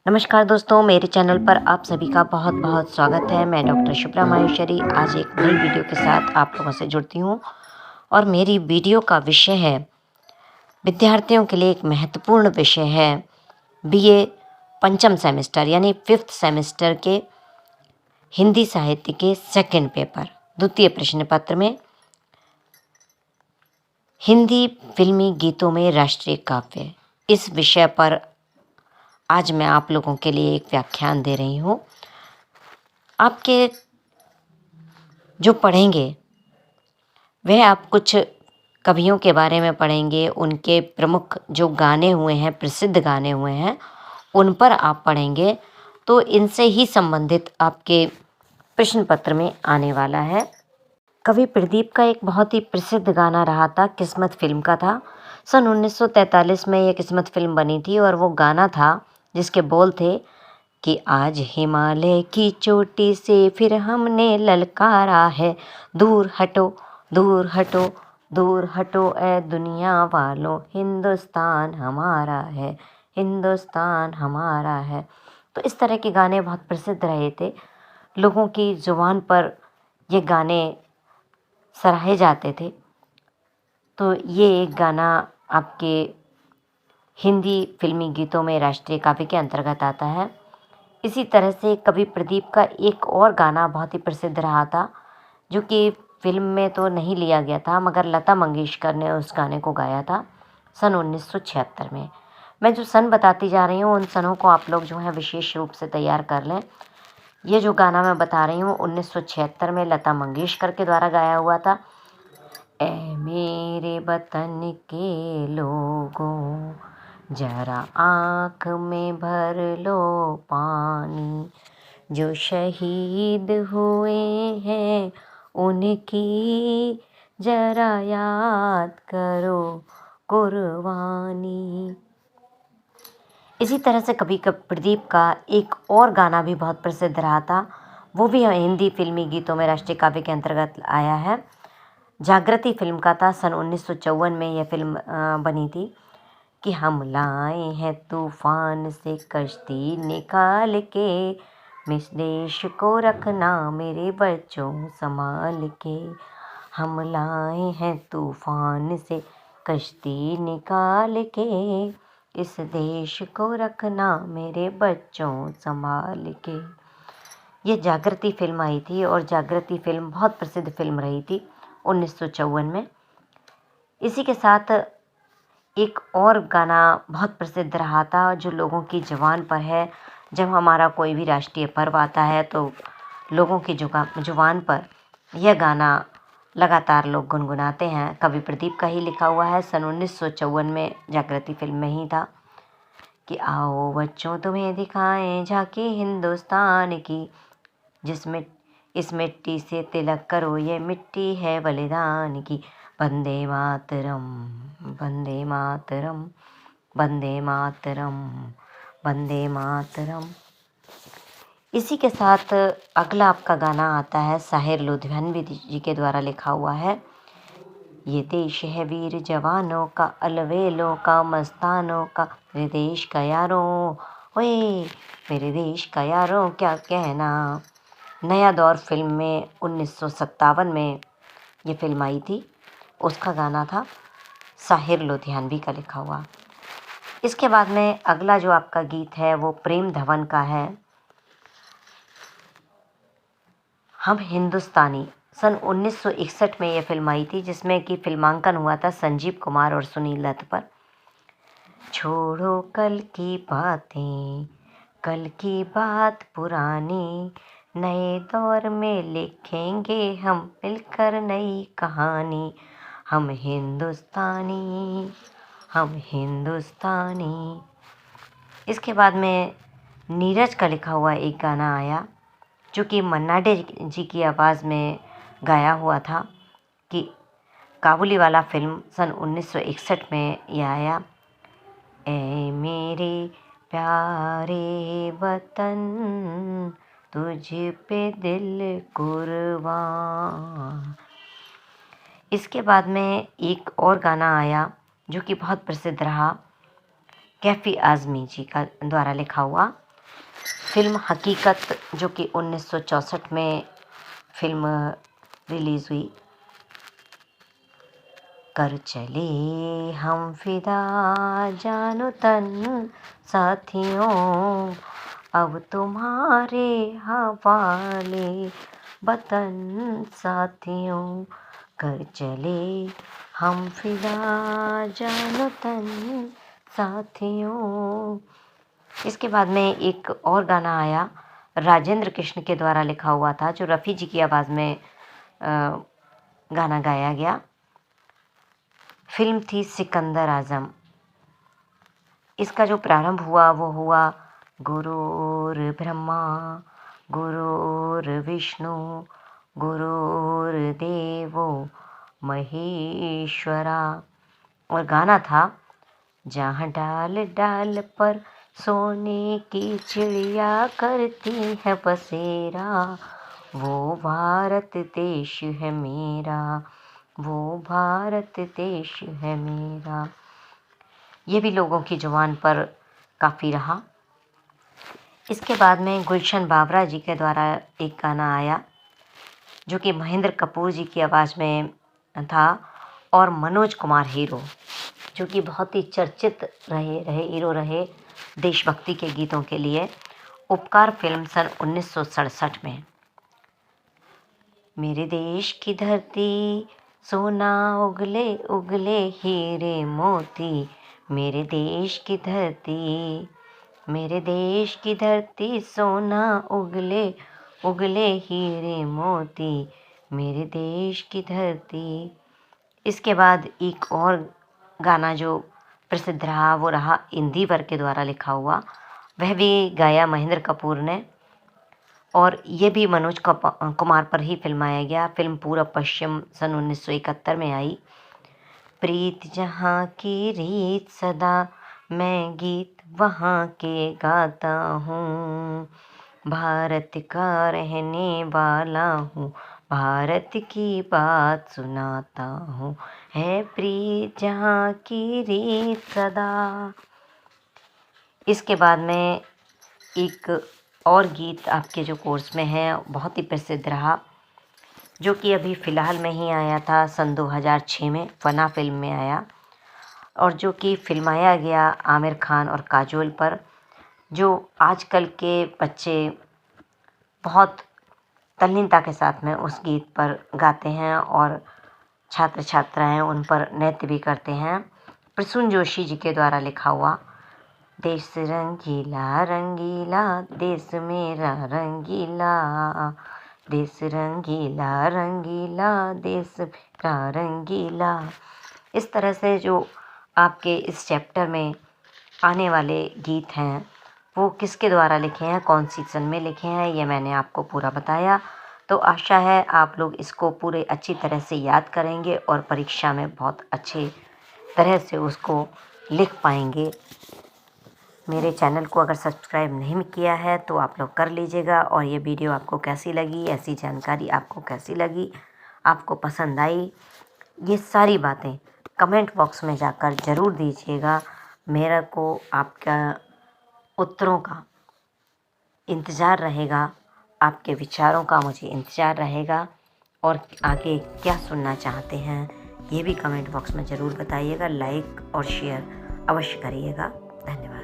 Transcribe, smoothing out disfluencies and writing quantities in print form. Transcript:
नमस्कार दोस्तों, मेरे चैनल पर आप सभी का बहुत-बहुत स्वागत है। मैं डॉक्टर शुभ्रा माहेश्वरी आज एक नई वीडियो के साथ आप लोगों से जुड़ती हूँ और मेरी वीडियो का विषय है, विद्यार्थियों के लिए एक महत्वपूर्ण विषय है, बीए पंचम सेमेस्टर यानी 5th सेमेस्टर के हिंदी साहित्य के सेकंड पेपर, द्वितीय प्रश्न पत्र में हिंदी फिल्मी गीतों में राष्ट्रीय काव्य, इस विषय पर आज मैं आप लोगों के लिए एक व्याख्यान दे रही हूँ। आपके जो पढ़ेंगे वह आप कुछ कवियों के बारे में पढ़ेंगे, उनके प्रमुख जो गाने हुए हैं, प्रसिद्ध गाने हुए हैं, उन पर आप पढ़ेंगे, तो इनसे ही संबंधित आपके प्रश्न पत्र में आने वाला है। कवि प्रदीप का एक बहुत ही प्रसिद्ध गाना रहा था, किस्मत फिल्म का था। सन 1943 में यह किस्मत फिल्म बनी थी और वो गाना था जिसके बोल थे कि आज हिमालय की चोटी से फिर हमने ललकारा है, दूर हटो दूर हटो दूर हटो ए दुनिया वालों, हिंदुस्तान हमारा है, हिंदुस्तान हमारा है। तो इस तरह के गाने बहुत प्रसिद्ध रहे थे, लोगों की ज़ुबान पर ये गाने सराहे जाते थे। तो ये एक गाना आपके हिंदी फिल्मी गीतों में राष्ट्रीय काव्य के अंतर्गत आता है। इसी तरह से कवि प्रदीप का एक और गाना बहुत ही प्रसिद्ध रहा था, जो कि फिल्म में तो नहीं लिया गया था, मगर लता मंगेशकर ने उस गाने को गाया था सन 1976 में। मैं जो सन बताती जा रही हूँ, उन सनों को आप लोग जो है विशेष रूप से तैयार कर लें। ये जो गाना मैं बता रही हूँ 1976 में लता मंगेशकर के द्वारा गाया हुआ था। ऐ मेरे वतन के लोगों, जरा आँख में भर लो पानी, जो शहीद हुए हैं उनकी जरा याद करो कुर्बानी। इसी तरह से कवि प्रदीप का एक और गाना भी बहुत प्रसिद्ध रहा था, वो भी हिंदी फिल्मी गीतों में राष्ट्रीय काव्य के अंतर्गत आया है। जागृति फिल्म का था, सन 1954 में यह फिल्म बनी थी कि हम लाए हैं तूफान से कश्ती निकाल के, मिस देश को रखना मेरे बच्चों संभाल के। हम लाए हैं तूफान से कश्ती निकाल के, इस देश को रखना मेरे बच्चों संभाल के। ये जागृति फिल्म आई थी और जागृति फिल्म बहुत प्रसिद्ध फिल्म रही थी 1954 में। इसी के साथ एक और गाना बहुत प्रसिद्ध रहा था, जो लोगों की ज़ुबान पर है। जब हमारा कोई भी राष्ट्रीय पर्व आता है तो लोगों की ज़ुबान पर यह गाना लगातार लोग गुनगुनाते हैं। कवि प्रदीप का ही लिखा हुआ है, सन 1954 में जागृति फिल्म में ही था कि आओ बच्चों तुम्हें दिखाएं झांकी हिंदुस्तान की, जिसमें इस मिट्टी से तिलक करो, ये मिट्टी है बलिदान की। वंदे मातरम वंदे मातरम वंदे मातरम वंदे मातरम। इसी के साथ अगला आपका गाना आता है, साहिर लुधियानवी जी के द्वारा लिखा हुआ है। ये देश है वीर जवानों का, अलवेलों का, मस्तानों का, मेरे देश का यारों, ओए मेरे देश का यारों क्या कहना। नया दौर फिल्म में 1957 में ये फिल्म आई थी, उसका गाना था, साहिर लुधियानवी का लिखा हुआ। इसके बाद में अगला जो आपका गीत है वो प्रेम धवन का है, हम हिंदुस्तानी। सन 1961 में यह फिल्म आई थी, जिसमें कि फिल्मांकन हुआ था संजीव कुमार और सुनील दत्त पर। छोड़ो कल की बातें, कल की बात पुरानी, नए दौर में लिखेंगे हम मिलकर नई कहानी। हम हिंदुस्तानी, हम हिंदुस्तानी। इसके बाद में नीरज का लिखा हुआ एक गाना आया, जो कि मन्ना डे जी की आवाज़ में गाया हुआ था, कि काबुली वाला फिल्म सन 1961 में यह आया। ऐ मेरे प्यारे वतन, तुझ पे दिल कुर्बान। इसके बाद में एक और गाना आया जो कि बहुत प्रसिद्ध रहा, कैफ़ी आज़मी जी का द्वारा लिखा हुआ, फिल्म हकीकत जो कि 1964 में फिल्म रिलीज़ हुई। कर चले हम फिदा जानो तन साथियों, अब तुम्हारे हवाले वतन साथियों। कर चले हम फिदा जानो तन साथियों। इसके बाद में एक और गाना आया, राजेंद्र कृष्ण के द्वारा लिखा हुआ था, जो रफ़ी जी की आवाज़ में गाना गाया गया। फिल्म थी सिकंदर आज़म। इसका जो प्रारंभ हुआ वो हुआ, गुरुर्ब्रह्मा गुरुर्विष्णु गुरुर्देवो महेश्वरा। और गाना था, जहाँ डाल डाल पर सोने की चिड़िया करती है बसेरा, वो भारत देश है मेरा, वो भारत देश है मेरा। ये भी लोगों की जुबान पर काफ़ी रहा। इसके बाद में गुलशन बाबरा जी के द्वारा एक गाना आया, जो कि महेंद्र कपूर जी की आवाज़ में था, और मनोज कुमार हीरो, जो कि बहुत ही चर्चित रहे हीरो रहे देशभक्ति के गीतों के लिए। उपकार फिल्म सन 1967 में। मेरे देश की धरती सोना उगले उगले हीरे मोती, मेरे देश की धरती, मेरे देश की धरती सोना उगले उगले हीरे मोती, मेरे देश की धरती। इसके बाद एक और गाना जो प्रसिद्ध रहा वो रहा इंदिवर के द्वारा लिखा हुआ। वह भी गाया महेंद्र कपूर ने, और ये भी मनोज कुमार पर ही फिल्माया गया। फिल्म पूरब पश्चिम सन 1971 में आई। प्रीत जहाँ की रीत सदा, मैं गीत वहाँ के गाता हूँ, भारत का रहने वाला हूँ, भारत की बात सुनाता हूँ, है प्रीत जहाँ की रीत सदा। इसके बाद में एक और गीत आपके जो कोर्स में है, बहुत ही प्रसिद्ध रहा, जो कि अभी फ़िलहाल में ही आया था, सन 2006 में फना फिल्म में आया, और जो कि फिल्माया गया आमिर खान और काजोल पर। जो आजकल के बच्चे बहुत तल्लीनता के साथ में उस गीत पर गाते हैं, और छात्र छात्राएं उन पर नृत्य भी करते हैं। प्रसून जोशी जी के द्वारा लिखा हुआ, देश रंगीला रंगीला देश मेरा रंगीला, देश रंगीला रंगीला देश मेरा रंगीला। इस तरह से जो आपके इस चैप्टर में आने वाले गीत हैं वो किसके द्वारा लिखे हैं, कौन सी सन में लिखे हैं, ये मैंने आपको पूरा बताया। तो आशा है आप लोग इसको पूरे अच्छी तरह से याद करेंगे और परीक्षा में बहुत अच्छे तरह से उसको लिख पाएंगे। मेरे चैनल को अगर सब्सक्राइब नहीं किया है तो आप लोग कर लीजिएगा। और ये वीडियो आपको कैसी लगी, ऐसी जानकारी आपको कैसी लगी, आपको पसंद आई, ये सारी बातें कमेंट बॉक्स में जाकर ज़रूर दीजिएगा। मेरा को आपका उत्तरों का इंतज़ार रहेगा, आपके विचारों का मुझे इंतज़ार रहेगा, और आगे क्या सुनना चाहते हैं ये भी कमेंट बॉक्स में ज़रूर बताइएगा। लाइक और शेयर अवश्य करिएगा। धन्यवाद।